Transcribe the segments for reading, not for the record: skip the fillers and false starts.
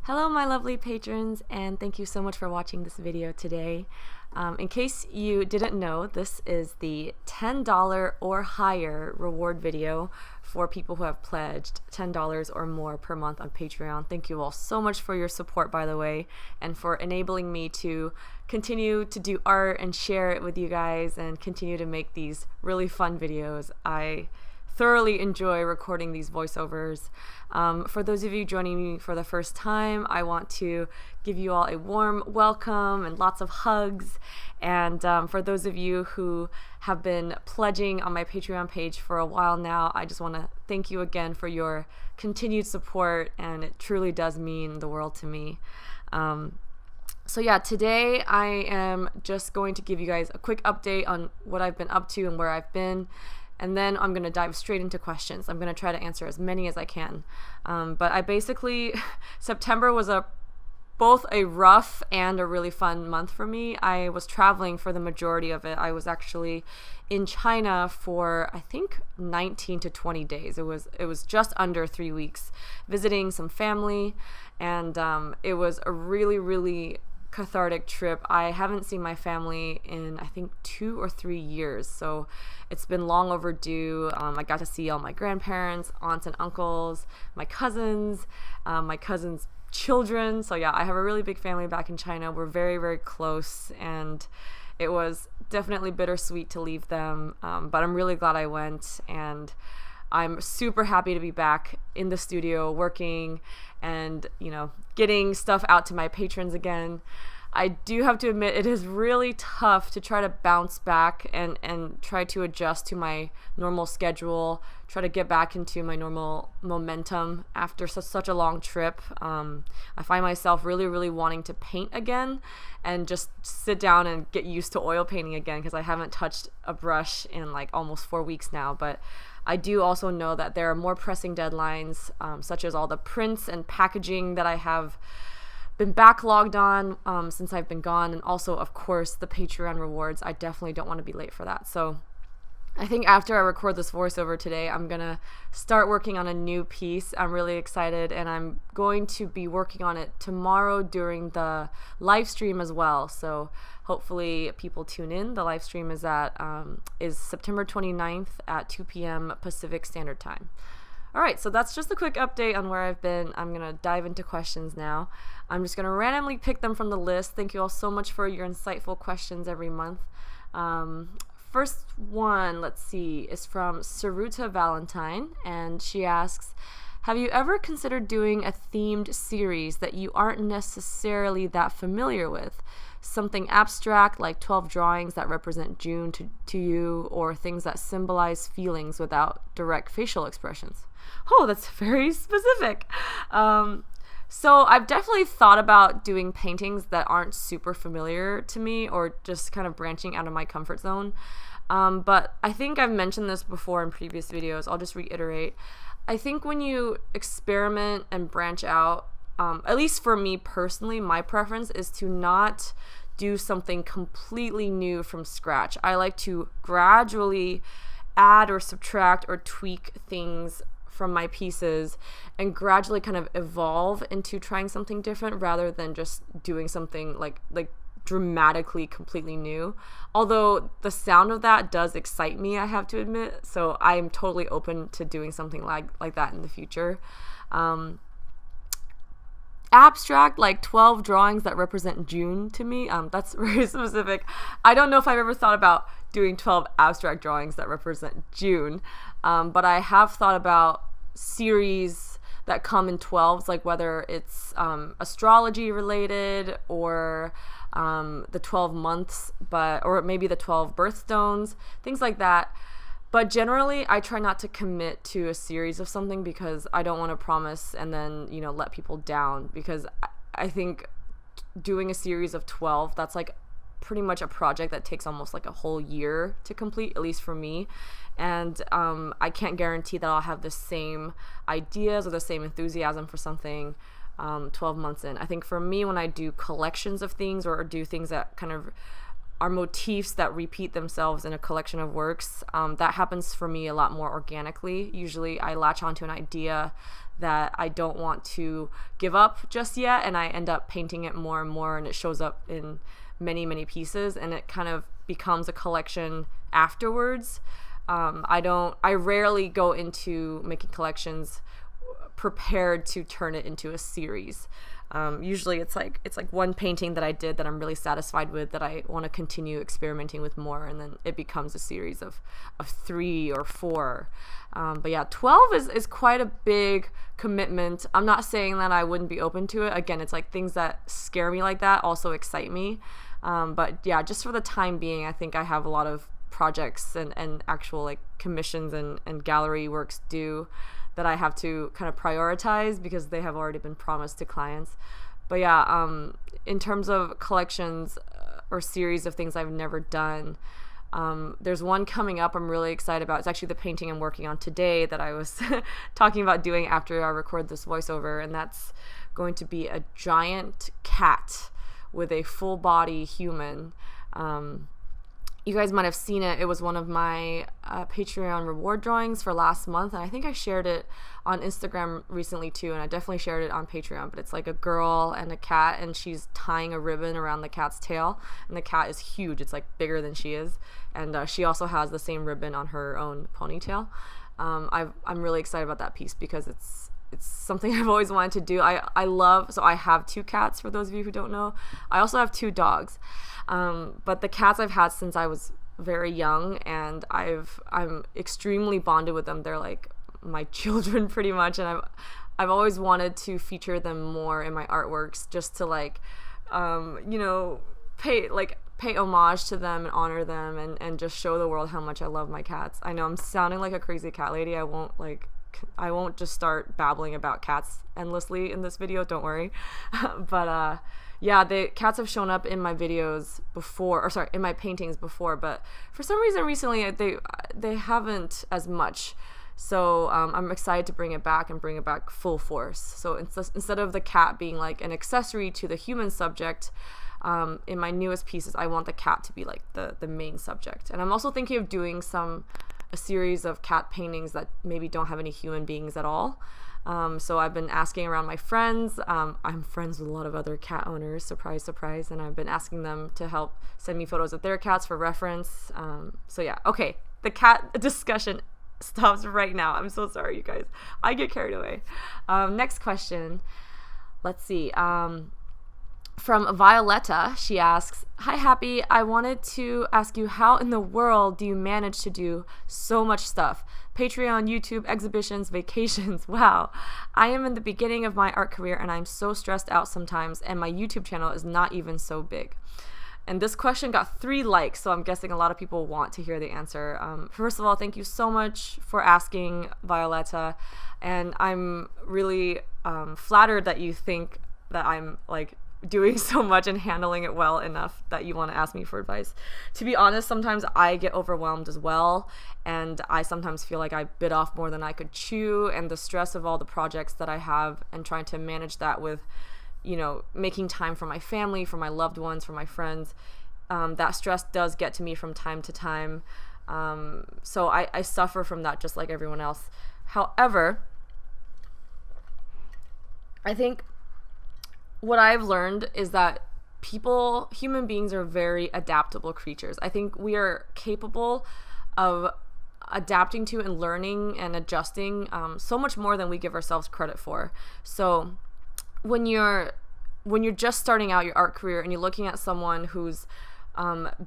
Hello my lovely patrons, and thank you so much for watching this video today. In case you didn't know, this is the $10 or higher reward video for people who have pledged $10 or more per month on Patreon. Thank you all so much for your support, by the way, and for enabling me to continue to do art and share it with you guys and continue to make these really fun videos. I thoroughly enjoy recording these voiceovers. For those of you joining me for the first time, I want to give you all a warm welcome and lots of hugs. And for those of you who have been pledging on my Patreon page for a while now, I just want to thank you again for your continued support, and it truly does mean the world to me. So yeah, today I am just going to give you guys a quick update on what I've been up to and where I've been. And then I'm going to dive straight into questions. I'm going to try to answer as many as I can. But I basically, September was both a rough and a really fun month for me. I was traveling for the majority of it. I was actually in China for, I think, 19 to 20 days. It was just under 3 weeks, visiting some family. And it was a really, really cathartic trip. I haven't seen my family in I think 2 or 3 years, so it's been long overdue. I got to see all my grandparents, aunts and uncles, my cousins children. So yeah, I have a really big family back in China. We're very, very close, and it was definitely bittersweet to leave them, but I'm really glad I went, and I'm super happy to be back in the studio working and, getting stuff out to my patrons again. I do have to admit, it is really tough to try to bounce back and try to adjust to my normal schedule, try to get back into my normal momentum after such a long trip. I find myself really, really wanting to paint again and just sit down and get used to oil painting again, because I haven't touched a brush in like almost 4 weeks now. But I do also know that there are more pressing deadlines, such as all the prints and packaging that I have been backlogged on since I've been gone, and also, of course, the Patreon rewards. I definitely don't want to be late for that. So I think after I record this voiceover today, I'm gonna start working on a new piece. I'm really excited, and I'm going to be working on it tomorrow during the live stream as well. So hopefully people tune in. The live stream is September 29th at 2 p.m. Pacific Standard Time. All right, so that's just a quick update on where I've been. I'm gonna dive into questions now. I'm just gonna randomly pick them from the list. Thank you all so much for your insightful questions every month. First one, let's see, is from Saruta Valentine, and she asks, have you ever considered doing a themed series that you aren't necessarily that familiar with? Something abstract like 12 drawings that represent June to you, or things that symbolize feelings without direct facial expressions? Oh, that's very specific. So I've definitely thought about doing paintings that aren't super familiar to me, or just kind of branching out of my comfort zone. But I think I've mentioned this before in previous videos. I'll just reiterate. I think when you experiment and branch out, at least for me personally, my preference is to not do something completely new from scratch. I like to gradually add or subtract or tweak things from my pieces and gradually kind of evolve into trying something different, rather than just doing something like dramatically completely new. Although the sound of that does excite me, I have to admit, so I am totally open to doing something like that in the future. Abstract, like 12 drawings that represent June to me, that's very specific. I don't know if I've ever thought about doing 12 abstract drawings that represent June, but I have thought about series that come in 12s, like whether it's astrology related, or the 12 months, or maybe the 12 birthstones, things like that. But generally, I try not to commit to a series of something, because I don't want to promise and then, let people down, because I think doing a series of 12, that's like pretty much a project that takes almost like a whole year to complete, at least for me. And I can't guarantee that I'll have the same ideas or the same enthusiasm for something 12 months in. I think for me, when I do collections of things or do things that kind of are motifs that repeat themselves in a collection of works. That happens for me a lot more organically. Usually I latch onto an idea that I don't want to give up just yet, and I end up painting it more and more, and it shows up in many, many pieces, and it kind of becomes a collection afterwards. I rarely go into making collections prepared to turn it into a series. Usually it's like one painting that I did that I'm really satisfied with, that I want to continue experimenting with more, and then it becomes a series of 3 or 4. But yeah, 12 is quite a big commitment. I'm not saying that I wouldn't be open to it. Again, it's like things that scare me like that also excite me. But yeah, just for the time being, I think I have a lot of projects and actual like commissions and gallery works due that I have to kind of prioritize because they have already been promised to clients. But yeah, in terms of collections or series of things I've never done, there's one coming up I'm really excited about. It's actually the painting I'm working on today that I was talking about doing after I record this voiceover, and that's going to be a giant cat with a full body human. You guys might have seen it. It was one of my Patreon reward drawings for last month, and I think I shared it on Instagram recently too, and I definitely shared it on Patreon. But it's like a girl and a cat, and she's tying a ribbon around the cat's tail, and the cat is huge. It's like bigger than she is, and she also has the same ribbon on her own ponytail. I'm really excited about that piece because it's something I've always wanted to do. So I have 2 cats, for those of you who don't know. I also have 2 dogs. But the cats I've had since I was very young, and I'm extremely bonded with them. They're like my children pretty much, and I've always wanted to feature them more in my artworks, just to like pay homage to them and honor them, and just show the world how much I love my cats. I know I'm sounding like a crazy cat lady. I won't just start babbling about cats endlessly in this video, don't worry. But yeah, the cats have shown up in my videos before, or sorry, in my paintings before, but for some reason recently they haven't as much. So I'm excited to bring it back and bring it back full force. So instead of the cat being like an accessory to the human subject, in my newest pieces, I want the cat to be like the main subject. And I'm also thinking of doing a series of cat paintings that maybe don't have any human beings at all. So I've been asking around my friends. I'm friends with a lot of other cat owners, surprise, surprise, and I've been asking them to help send me photos of their cats for reference. So yeah, okay, the cat discussion stops right now. I'm so sorry, you guys. I get carried away. Next question. Let's see. From Violetta, she asks, "Hi Happy, I wanted to ask you, how in the world do you manage to do so much stuff? Patreon, YouTube, exhibitions, vacations. Wow. I am in the beginning of my art career and I'm so stressed out sometimes, and my YouTube channel is not even so big." And this question got 3 likes, so I'm guessing a lot of people want to hear the answer. First of all, thank you so much for asking, Violetta, and I'm really flattered that you think that I'm like doing so much and handling it well enough that you want to ask me for advice. To be honest, sometimes I get overwhelmed as well, and I sometimes feel like I bit off more than I could chew, and the stress of all the projects that I have and trying to manage that with, you know, making time for my family, for my loved ones, for my friends, that stress does get to me from time to time. So I suffer from that just like everyone else. However, I think what I've learned is that human beings are very adaptable creatures. I think we are capable of adapting to and learning and adjusting so much more than we give ourselves credit for. So when you're just starting out your art career and you're looking at someone who's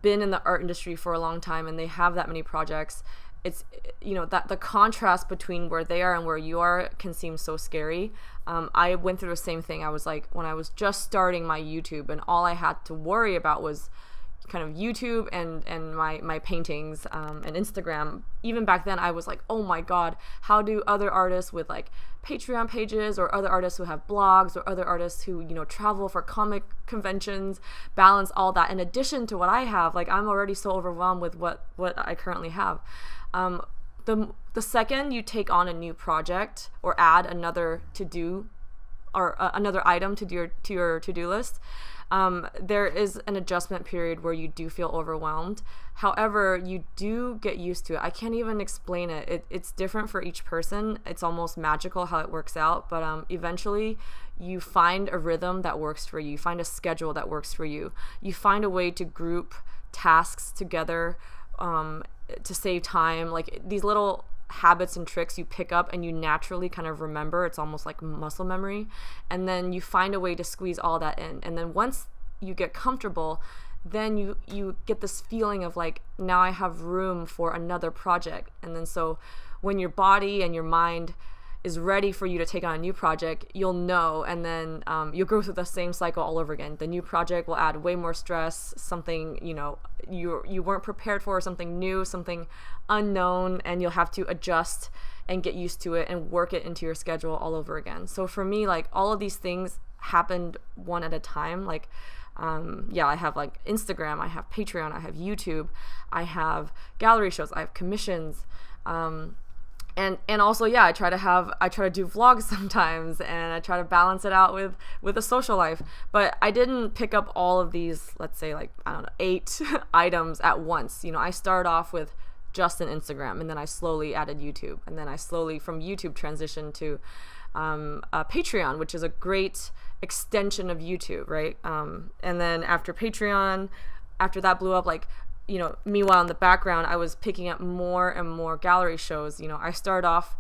been in the art industry for a long time and they have that many projects, it's, you know, that the contrast between where they are and where you are can seem so scary. I went through the same thing. I was like, when I was just starting my YouTube, and all I had to worry about was kind of YouTube and my paintings and Instagram. Even back then, I was like, oh my God, how do other artists with like Patreon pages, or other artists who have blogs, or other artists who, you know, travel for comic conventions, balance all that in addition to what I have? Like, I'm already so overwhelmed with what I currently have. The second you take on a new project or add another to-do or another item to your to-do list, there is an adjustment period where you do feel overwhelmed. However, you do get used to it. I can't even explain it. It's different for each person. It's almost magical how it works out, but eventually you find a rhythm that works for you. You find a schedule that works for you. You find a way to group tasks together to save time. Like these little habits and tricks you pick up and you naturally kind of remember. It's almost like muscle memory. And then you find a way to squeeze all that in. And then once you get comfortable, then you get this feeling of like, now I have room for another project. And then so when your body and your mind is ready for you to take on a new project, you'll know, and then you'll go through the same cycle all over again. The new project will add way more stress, something you weren't prepared for, something new, something unknown, and you'll have to adjust and get used to it and work it into your schedule all over again. So for me, like all of these things happened one at a time. Like I have like Instagram, I have Patreon, I have YouTube, I have gallery shows, I have commissions, and also, I try to do vlogs sometimes, and I try to balance it out with a social life. But I didn't pick up all of these, let's say like, I don't know, 8 items at once. I started off with just an Instagram, and then I slowly added YouTube, and then I slowly from YouTube transitioned to Patreon, which is a great extension of YouTube, right? And then after Patreon, after that blew up, like, meanwhile in the background, I was picking up more and more gallery shows. I started off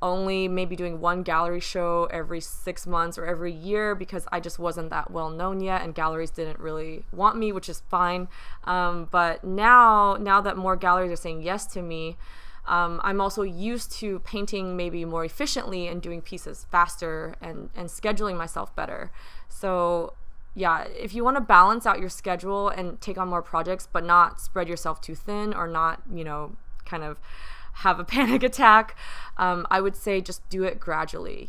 only maybe doing one gallery show every 6 months or every year because I just wasn't that well known yet, and galleries didn't really want me, which is fine. But now that more galleries are saying yes to me, I'm also used to painting maybe more efficiently and doing pieces faster and scheduling myself better. So if you want to balance out your schedule and take on more projects, but not spread yourself too thin or not, kind of have a panic attack, I would say just do it gradually.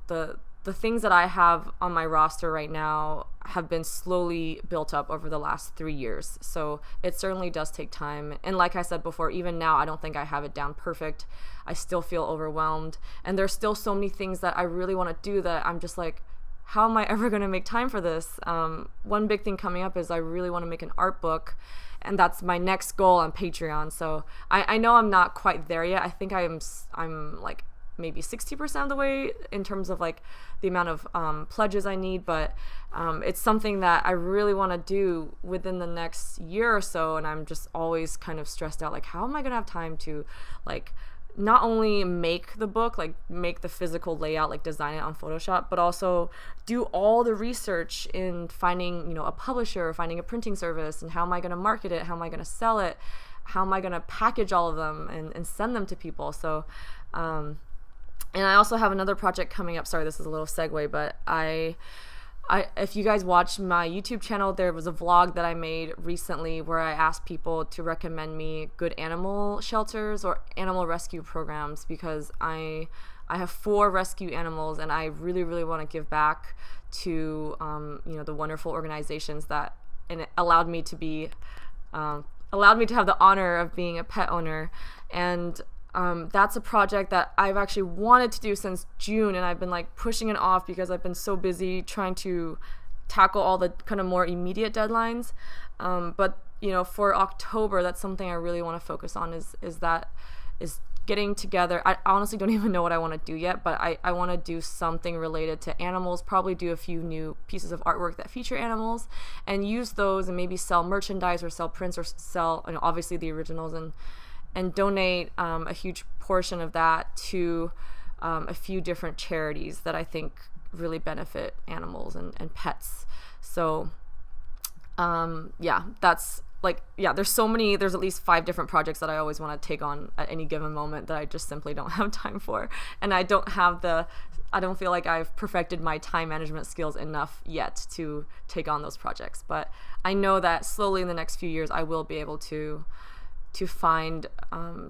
The things that I have on my roster right now have been slowly built up over the last 3 years. So it certainly does take time. And like I said before, even now, I don't think I have it down perfect. I still feel overwhelmed. And there's still so many things that I really want to do that I'm just like, how am I ever going to make time for this? One big thing coming up is I really want to make an art book, and that's my next goal on Patreon. So I know I'm not quite there yet. I think I'm like maybe 60% of the way in terms of like the amount of pledges I need, but it's something that I really want to do within the next year or so, and I'm just always kind of stressed out, like how am I going to have time to like not only make the book, like make the physical layout, like design it on Photoshop, but also do all the research in finding, a publisher, finding a printing service, and how am I going to market it? How am I going to sell it? How am I going to package all of them and send them to people? So, and I also have another project coming up. Sorry, this is a little segue, but if you guys watch my YouTube channel, there was a vlog that I made recently where I asked people to recommend me good animal shelters or animal rescue programs, because I have 4 rescue animals, and I really, really want to give back to the wonderful organizations that, and it allowed me to have the honor of being a pet owner. And that's a project that I've actually wanted to do since June, and I've been like pushing it off because I've been so busy trying to tackle all the kind of more immediate deadlines. But for October, that's something I really want to focus on is getting together. I honestly don't even know what I want to do yet, but I want to do something related to animals, probably do a few new pieces of artwork that feature animals, and use those and maybe sell merchandise or sell prints or sell, obviously the originals, and donate a huge portion of that to a few different charities that I think really benefit animals and pets. So that's like, there's so many, there's at least 5 different projects that I always want to take on at any given moment that I just simply don't have time for. And I don't feel like I've perfected my time management skills enough yet to take on those projects. But I know that slowly in the next few years, I will be able to find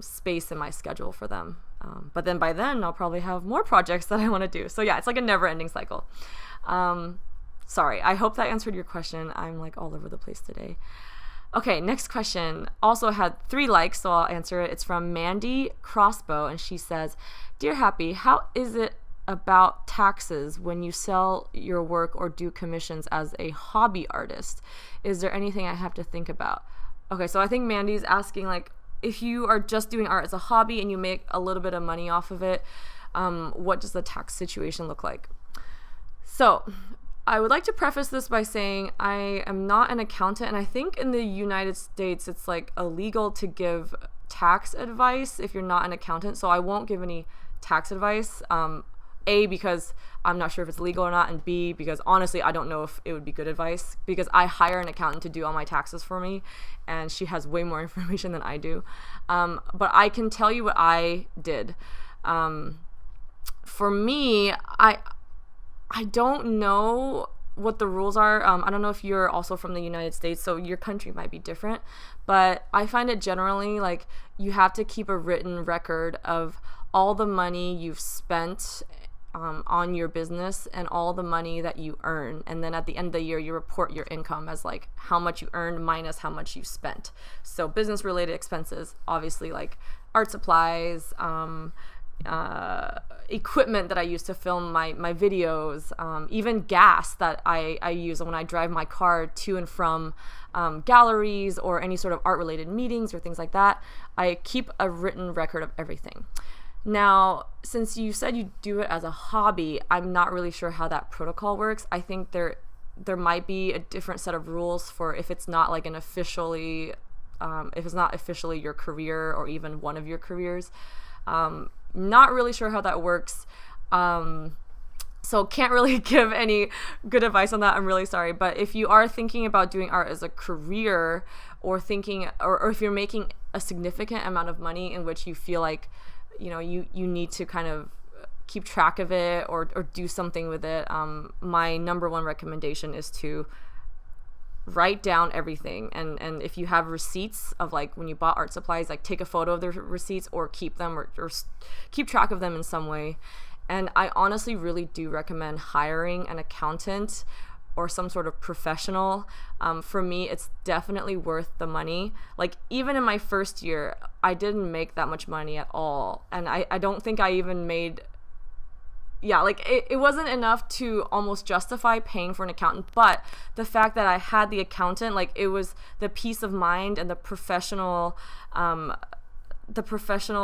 space in my schedule for them. But then by then, I'll probably have more projects that I want to do. So it's like a never-ending cycle. Sorry, I hope that answered your question. I'm like all over the place today. Okay, next question also had 3 likes, so I'll answer it. It's from Mandy Crossbow, and she says, "Dear Happy, how is it about taxes when you sell your work or do commissions as a hobby artist? Is there anything I have to think about? Okay, so I think Mandy's asking, like, if you are just doing art as a hobby and you make a little bit of money off of it, what does the tax situation look like? So I would like to preface this by saying I am not an accountant, and I think in the United States it's like illegal to give tax advice if you're not an accountant, so I won't give any tax advice. A, because I'm not sure if it's legal or not, and B, because honestly I don't know if it would be good advice, because I hire an accountant to do all my taxes for me, and she has way more information than I do. But I can tell you what I did. For me, I don't know what the rules are. I don't know if you're also from the United States, so your country might be different, but I find it generally like you have to keep a written record of all the money you've spent on your business and all the money that you earn, and then at the end of the year you report your income as like how much you earned minus how much you spent. So business related expenses, obviously, like art supplies, equipment that I use to film my videos, even gas that I use when I drive my car to and from galleries or any sort of art related meetings or things like that. I keep a written record of everything. Now, since you said you do it as a hobby, I'm not really sure how that protocol works. I think there might be a different set of rules for if it's not like an officially, if it's not officially your career or even one of your careers. Not really sure how that works. So can't really give any good advice on that. I'm really sorry. But if you are thinking about doing art as a career, or thinking, or if you're making a significant amount of money in which you feel like, you know, you need to kind of keep track of it or do something with it, my number one recommendation is to write down everything, and if you have receipts of like when you bought art supplies, like take a photo of the receipts or keep them or keep track of them in some way. And I honestly really do recommend hiring an accountant or some sort of professional. For me, it's definitely worth the money. Like even in my first year, I didn't make that much money at all, and I don't think I even made, like it wasn't enough to almost justify paying for an accountant. But the fact that I had the accountant, like it was the peace of mind and the professional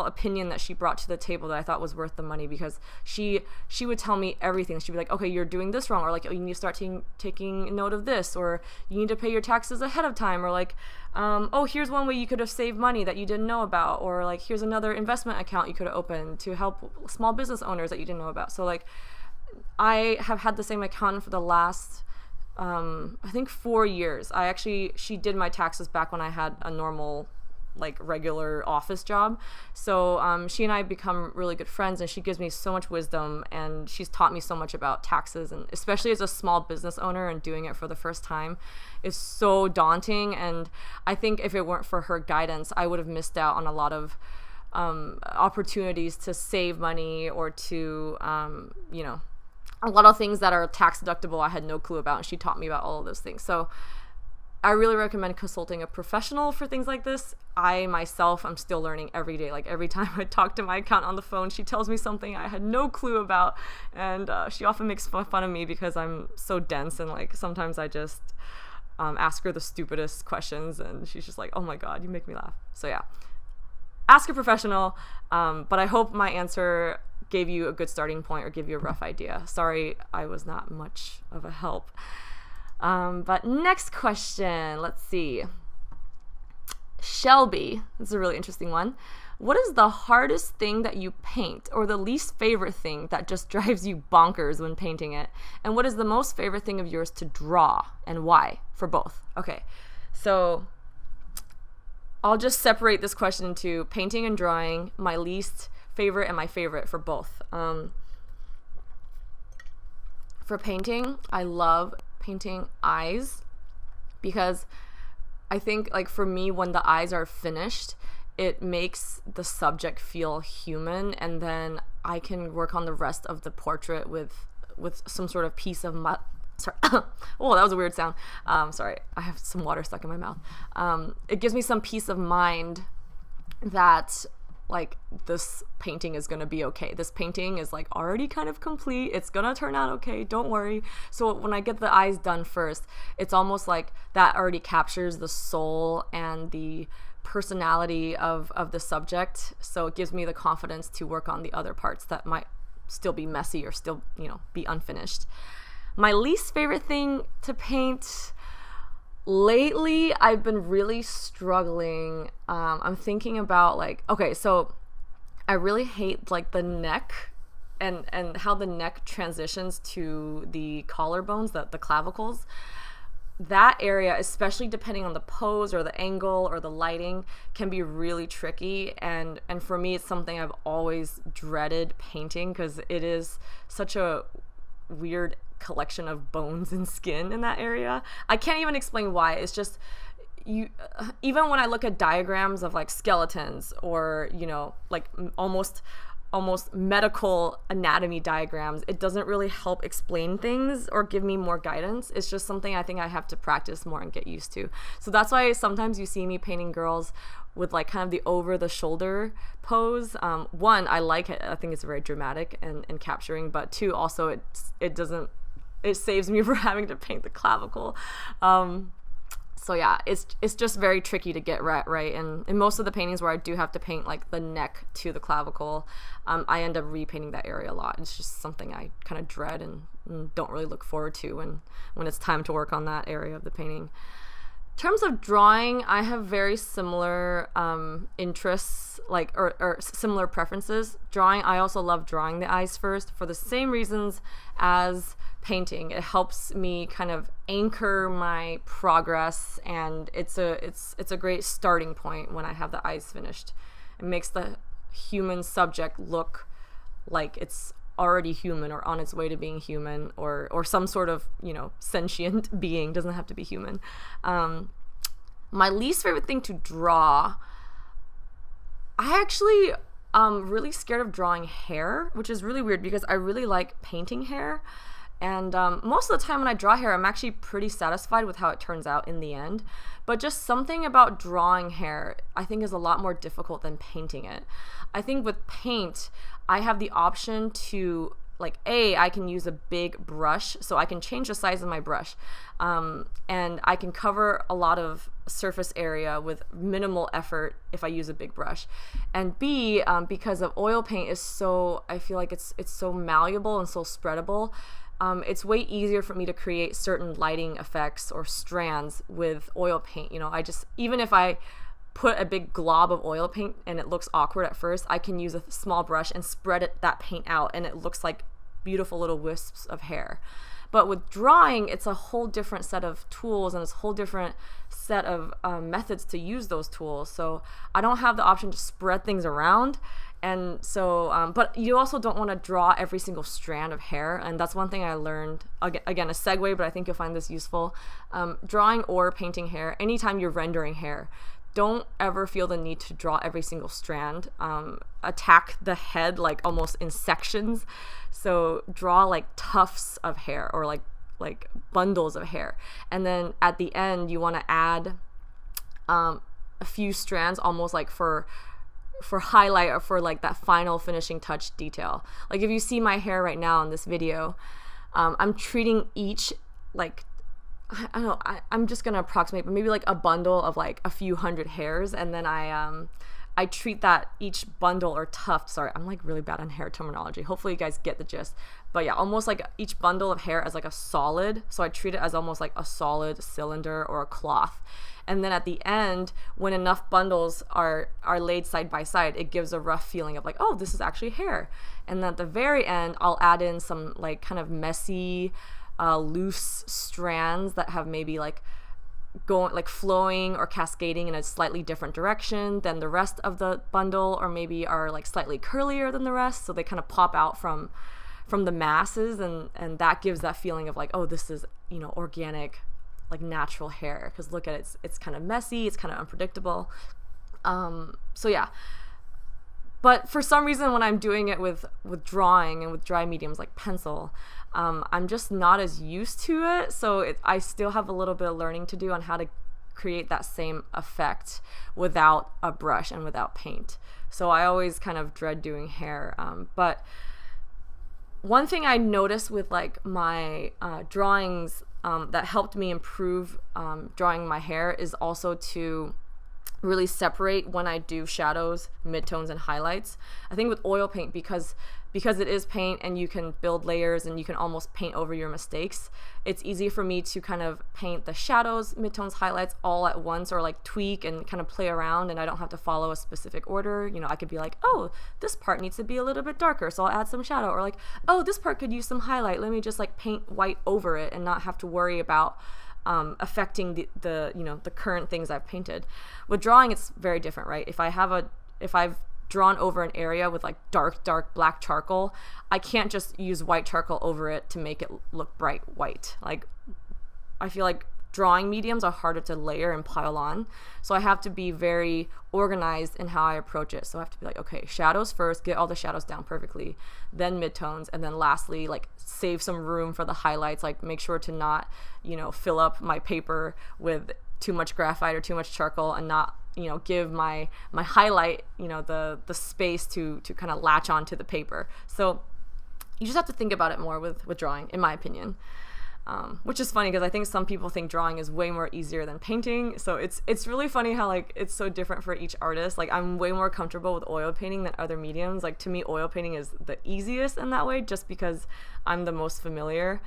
opinion that she brought to the table that I thought was worth the money, because she would tell me everything. She'd be like, okay, you're doing this wrong, or like, oh, you need to start taking note of this, or you need to pay your taxes ahead of time, or like, oh, here's one way you could have saved money that you didn't know about, or like, here's another investment account you could have opened to help small business owners that you didn't know about. So like, I have had the same accountant for the last I think 4 years. She did my taxes back when I had a normal, like regular office job. So she and I become really good friends, and she gives me so much wisdom, and she's taught me so much about taxes, and especially as a small business owner and doing it for the first time is so daunting. And I think if it weren't for her guidance, I would have missed out on a lot of opportunities to save money, or to a lot of things that are tax deductible I had no clue about, and she taught me about all of those things. So I really recommend consulting a professional for things like this. I myself am still learning every day. Like every time I talk to my accountant on the phone, she tells me something I had no clue about, and she often makes fun of me because I'm so dense, and like sometimes I just ask her the stupidest questions, and she's just like, oh my god, you make me laugh. So yeah, ask a professional. But I hope my answer gave you a good starting point or give you a rough idea. Sorry I was not much of a help. But next question, let's see. Shelby, this is a really interesting one. What is the hardest thing that you paint, or the least favorite thing that just drives you bonkers when painting it? And what is the most favorite thing of yours to draw, and why? For both. Okay, so I'll just separate this question into painting and drawing, my least favorite and my favorite for both. For painting, I love painting eyes, because I think like for me, when the eyes are finished, it makes the subject feel human, and then I can work on the rest of the portrait with some sort of piece of sorry. Oh, that was a weird sound. Sorry, I have some water stuck in my mouth. It gives me some peace of mind that like this painting is gonna be okay. This painting is like already kind of complete. It's gonna turn out okay. Don't worry. So when I get the eyes done first, it's almost like that already captures the soul and the personality of the subject. So it gives me the confidence to work on the other parts that might still be messy or still, be unfinished. My least favorite thing to paint. Lately, I've been really struggling. I'm thinking about okay, so I really hate like the neck and how the neck transitions to the collarbones, the clavicles. That area, especially depending on the pose or the angle or the lighting, can be really tricky. And for me, it's something I've always dreaded painting because it is such a weird collection of bones and skin in that area. I can't even explain why. It's just even when I look at diagrams of like skeletons or like almost medical anatomy diagrams, it doesn't really help explain things or give me more guidance. It's just something I think I have to practice more and get used to. So that's why sometimes you see me painting girls with like kind of the over the shoulder pose. One, I like it. I think it's very dramatic and capturing, but two, also it saves me from having to paint the clavicle. So yeah, it's just very tricky to get right. And in most of the paintings where I do have to paint like the neck to the clavicle, I end up repainting that area a lot. It's just something I kind of dread and don't really look forward to when it's time to work on that area of the painting. In terms of drawing, I have very similar interests, or similar preferences. Drawing, I also love drawing the eyes first for the same reasons as painting. It helps me kind of anchor my progress, and it's a great starting point when I have the eyes finished. It makes the human subject look like it's already human or on its way to being human or some sort of sentient being. Doesn't have to be human. My least favorite thing to draw, I actually really scared of drawing hair, which is really weird because I really like painting hair. And most of the time when I draw hair, I'm actually pretty satisfied with how it turns out in the end. But just something about drawing hair, I think, is a lot more difficult than painting it. I think with paint, I have the option to, I can use a big brush, so I can change the size of my brush. And I can cover a lot of surface area with minimal effort if I use a big brush. And B, because of oil paint is so, I feel like it's so malleable and so spreadable, it's way easier for me to create certain lighting effects or strands with oil paint. Even if I put a big glob of oil paint and it looks awkward at first, I can use a small brush and spread that paint out and it looks like beautiful little wisps of hair. But with drawing, it's a whole different set of tools and it's a whole different set of methods to use those tools. So I don't have the option to spread things around. And so, but you also don't want to draw every single strand of hair. And that's one thing I learned, again, a segue, but I think you'll find this useful. Drawing or painting hair, anytime you're rendering hair, don't ever feel the need to draw every single strand. Attack the head almost in sections. So draw tufts of hair or like bundles of hair. And then at the end, you want to add a few strands almost for highlight or for that final finishing touch detail. If you see my hair right now in this video, I'm treating each I don't know, I'm just gonna approximate, but maybe a bundle of a few hundred hairs, and then I treat that each bundle or tuft, sorry, I'm really bad on hair terminology, hopefully you guys get the gist, but yeah, almost each bundle of hair as a solid, so I treat it as almost a solid cylinder or a cloth. And then at the end, when enough bundles are laid side by side, it gives a rough feeling of oh, this is actually hair. And then at the very end, I'll add in some kind of messy, loose strands that have maybe going flowing or cascading in a slightly different direction than the rest of the bundle, or maybe are slightly curlier than the rest, so they kind of pop out from the masses, and that gives that feeling of oh, this is organic, natural hair, because look at it, it's kind of messy, it's kind of unpredictable. So yeah, but for some reason when I'm doing it with drawing and with dry mediums like pencil, I'm just not as used to it, so I still have a little bit of learning to do on how to create that same effect without a brush and without paint. So I always kind of dread doing hair. But one thing I noticed with like my drawings that helped me improve drawing my hair is also to really separate when I do shadows, midtones, and highlights. I think with oil paint, because it is paint and you can build layers and you can almost paint over your mistakes, it's easy for me to kind of paint the shadows, midtones, highlights all at once, or like tweak and kind of play around, and I don't have to follow a specific order. You know, I could be like, oh, this part needs to be a little bit darker, so I'll add some shadow, or like, oh, this part could use some highlight, let me just like paint white over it and not have to worry about affecting the current things I've painted. With drawing, it's very different, right? If I've drawn over an area with like dark black charcoal, I can't just use white charcoal over it to make it look bright white. Like, I feel like drawing mediums are harder to layer and pile on, so I have to be very organized in how I approach it. So I have to be like, okay, shadows first, get all the shadows down perfectly, then midtones, and then lastly, like, save some room for the highlights. Like, make sure to not, fill up my paper with too much graphite or too much charcoal, and not, give my highlight, the space to kind of latch onto the paper. So you just have to think about it more with drawing, in my opinion. Which is funny because I think some people think drawing is way more easier than painting. So it's really funny how like it's so different for each artist. Like, I'm way more comfortable with oil painting than other mediums. Like, to me, oil painting is the easiest in that way, just because I'm the most familiar.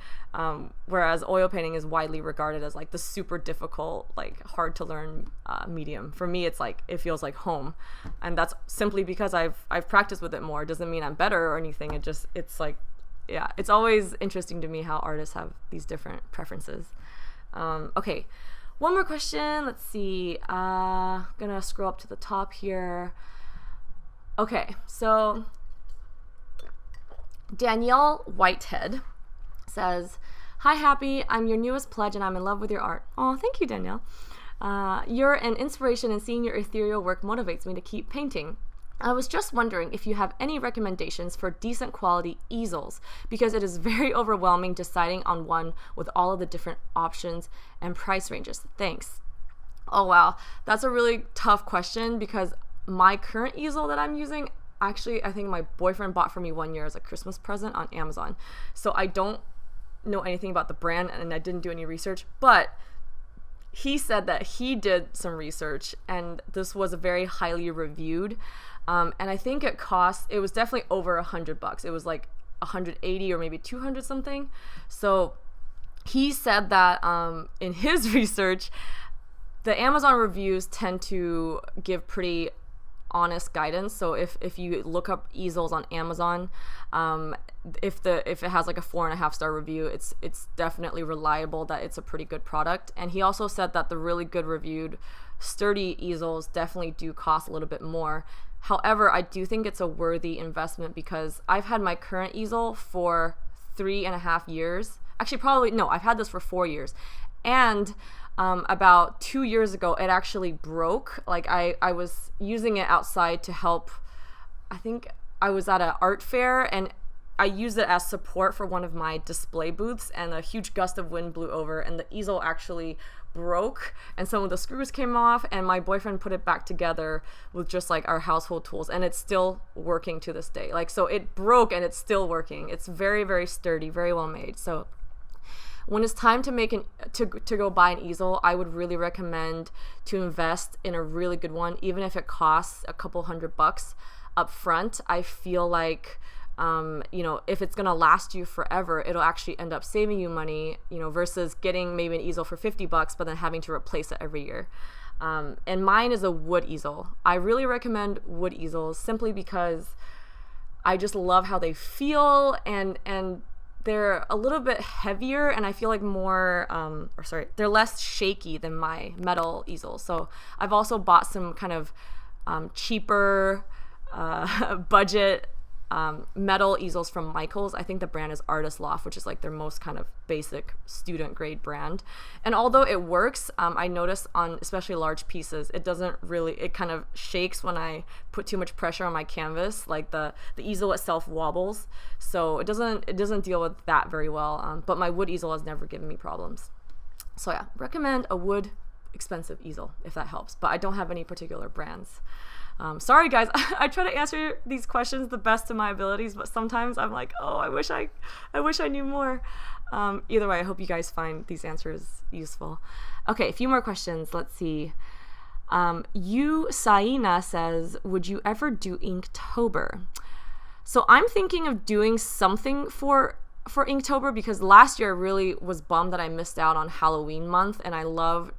Whereas oil painting is widely regarded as like the super difficult, like hard to learn medium. For me, it's like, it feels like home, and that's simply because I've practiced with it more. It doesn't mean I'm better or anything. It's like, yeah, it's always interesting to me how artists have these different preferences. Okay, one more question. Let's see. Gonna scroll up to the top here. Okay, so Danielle Whitehead says, "Hi, Happy. I'm your newest pledge and I'm in love with your art." Oh, thank you, Danielle. You're an inspiration, and seeing your ethereal work motivates me to keep painting. I was just wondering if you have any recommendations for decent quality easels, because it is very overwhelming deciding on one with all of the different options and price ranges. Thanks. Oh, wow. That's a really tough question, because my current easel that I'm using, actually, I think my boyfriend bought for me one year as a Christmas present on Amazon. So I don't know anything about the brand, and I didn't do any research, but he said that he did some research and this was very highly reviewed. And I think it was definitely over $100. It was like 180 or maybe 200 something. So he said that in his research, the Amazon reviews tend to give pretty honest guidance. So if you look up easels on Amazon, if it has like a 4.5-star review, it's definitely reliable that it's a pretty good product. And he also said that the really good reviewed sturdy easels definitely do cost a little bit more. However, I do think it's a worthy investment, because I've had my current easel for 3.5 years. Actually, probably, no, I've had this for 4 years. And about 2 years ago, it actually broke. Like, I was using it outside to help. I think I was at an art fair, and I used it as support for one of my display booths, and a huge gust of wind blew over, and the easel actually broke, and some of the screws came off, and my boyfriend put it back together with just like our household tools, and it's still working to this day. Like, so it broke and it's still working. It's very, very sturdy, very well made. So when it's time to to go buy an easel, I would really recommend to invest in a really good one, even if it costs a couple $100 up front. I feel like if it's gonna last you forever, it'll actually end up saving you money, versus getting maybe an easel for $50 but then having to replace it every year. And mine is a wood easel. I really recommend wood easels simply because I just love how they feel, and they're a little bit heavier, and I feel like they're less shaky than my metal easels. So I've also bought some kind of cheaper budget metal easels from Michaels. I think the brand is Artist Loft, which is like their most kind of basic student grade brand. And although it works, I notice on especially large pieces, it kind of shakes when I put too much pressure on my canvas. Like the easel itself wobbles, so it doesn't deal with that very well. But my wood easel has never given me problems. So yeah, recommend a wood expensive easel, if that helps. But I don't have any particular brands. Sorry guys, I try to answer these questions the best of my abilities, but sometimes I'm like, oh, I wish I knew more. Either way, I hope you guys find these answers useful. Okay, a few more questions. Let's see. Saina says, would you ever do Inktober? So I'm thinking of doing something for Inktober, because last year I really was bummed that I missed out on Halloween month, and I love,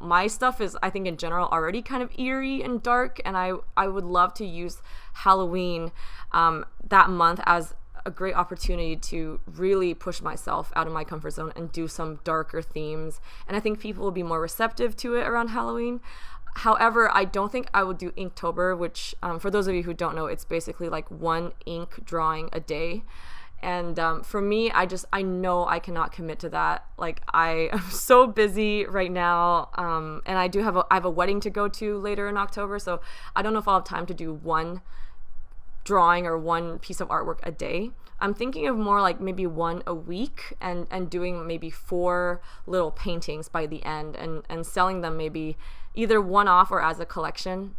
my stuff is, I think in general, already kind of eerie and dark, and I would love to use Halloween that month as a great opportunity to really push myself out of my comfort zone and do some darker themes, and I think people will be more receptive to it around Halloween. However, I don't think I would do Inktober, which for those of you who don't know, it's basically like one ink drawing a day. And for me, I know I cannot commit to that. Like, I am so busy right now, and I have a wedding to go to later in October, so I don't know if I'll have time to do one drawing or one piece of artwork a day. I'm thinking of more like maybe one a week, and doing maybe 4 little paintings by the end, and selling them maybe either one-off or as a collection.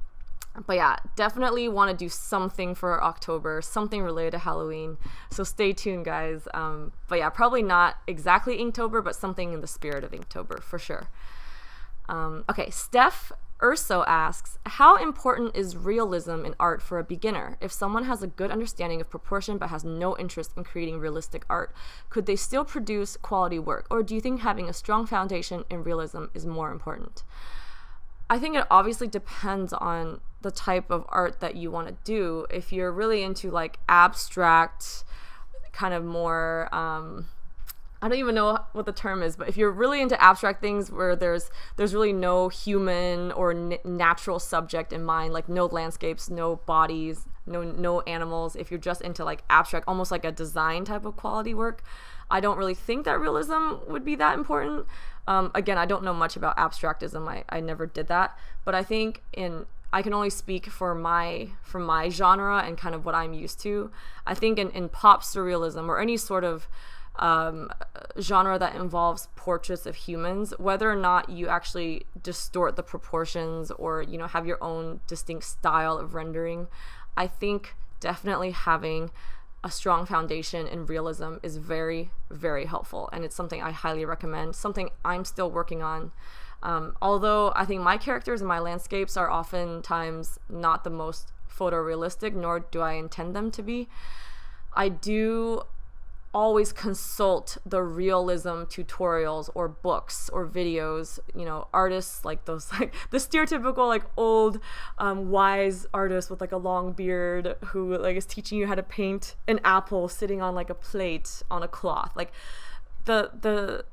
But yeah, definitely want to do something for October, something related to Halloween. So stay tuned, guys. But yeah, probably not exactly Inktober, but something in the spirit of Inktober for sure. Okay, Steph Urso asks, how important is realism in art for a beginner? If someone has a good understanding of proportion but has no interest in creating realistic art, could they still produce quality work? Or do you think having a strong foundation in realism is more important? I think it obviously depends on the type of art that you want to do. If you're really into like abstract, kind of more, I don't even know what the term is, but if you're really into abstract things where there's really no human or natural subject in mind, like no landscapes, no bodies, no animals, if you're just into like abstract, almost like a design type of quality work, I don't really think that realism would be that important. Again, I don't know much about abstractism. I never did that, but I think I can only speak for my genre and kind of what I'm used to. I think in pop surrealism or any sort of genre that involves portraits of humans, whether or not you actually distort the proportions or have your own distinct style of rendering, I think definitely having a strong foundation in realism is very, very helpful, and it's something I highly recommend, something I'm still working on. Although I think my characters and my landscapes are oftentimes not the most photorealistic, nor do I intend them to be, I do always consult the realism tutorials or books or videos, artists like those, like the stereotypical like old wise artist with like a long beard who like is teaching you how to paint an apple sitting on like a plate on a cloth. Like the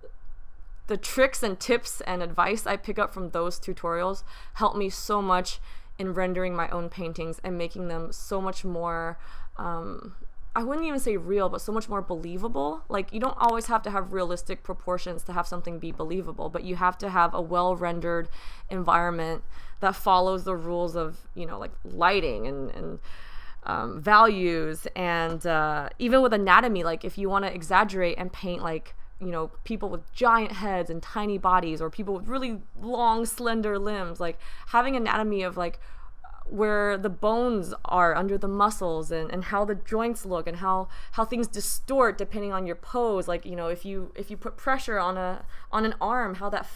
tricks and tips and advice I pick up from those tutorials help me so much in rendering my own paintings and making them so much more I wouldn't even say real, but so much more believable. Like, you don't always have to have realistic proportions to have something be believable, but you have to have a well-rendered environment that follows the rules of, like lighting and values, and even with anatomy, like if you want to exaggerate and paint like, people with giant heads and tiny bodies, or people with really long, slender limbs, like having anatomy of like where the bones are under the muscles and how the joints look and how things distort depending on your pose. Like, if you put pressure on an arm, how that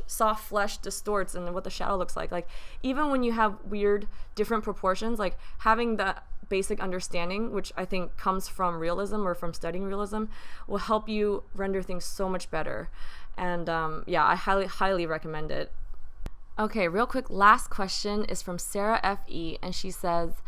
soft flesh distorts and what the shadow looks like. Like, even when you have weird different proportions, like having that basic understanding, which I think comes from realism or from studying realism, will help you render things so much better. And yeah, I highly recommend it. Okay, real quick, last question is from Sarah F.E., and she says,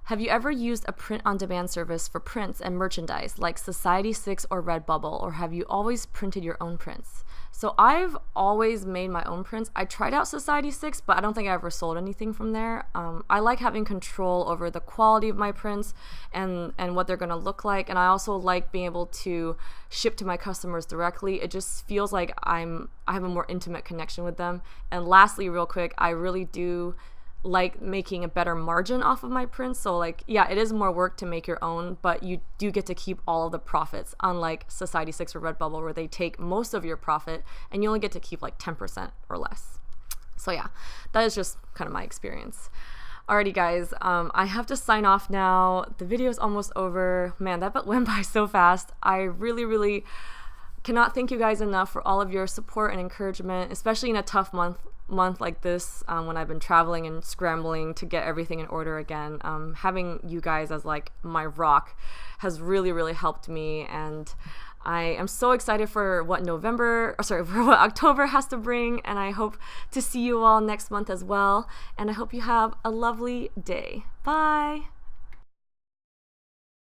have you ever used a print-on-demand service for prints and merchandise like Society6 or Redbubble, or have you always printed your own prints? So I've always made my own prints. I tried out Society6, but I don't think I ever sold anything from there. I like having control over the quality of my prints and what they're going to look like, and I also like being able to ship to my customers directly. It just feels like I have a more intimate connection with them. And lastly, real quick, I really do like making a better margin off of my prints. So like, yeah, it is more work to make your own, but you do get to keep all of the profits, unlike Society6 or Redbubble, where they take most of your profit and you only get to keep like 10% or less. So yeah, that is just kind of my experience. Alrighty guys, I have to sign off now. The video is almost over. Man, that went by so fast. I really cannot thank you guys enough for all of your support and encouragement, especially in a tough month like this, when I've been traveling and scrambling to get everything in order again. Having you guys as like my rock has really helped me, and I am so excited for what October has to bring, and I hope to see you all next month as well, and I hope you have a lovely day. Bye!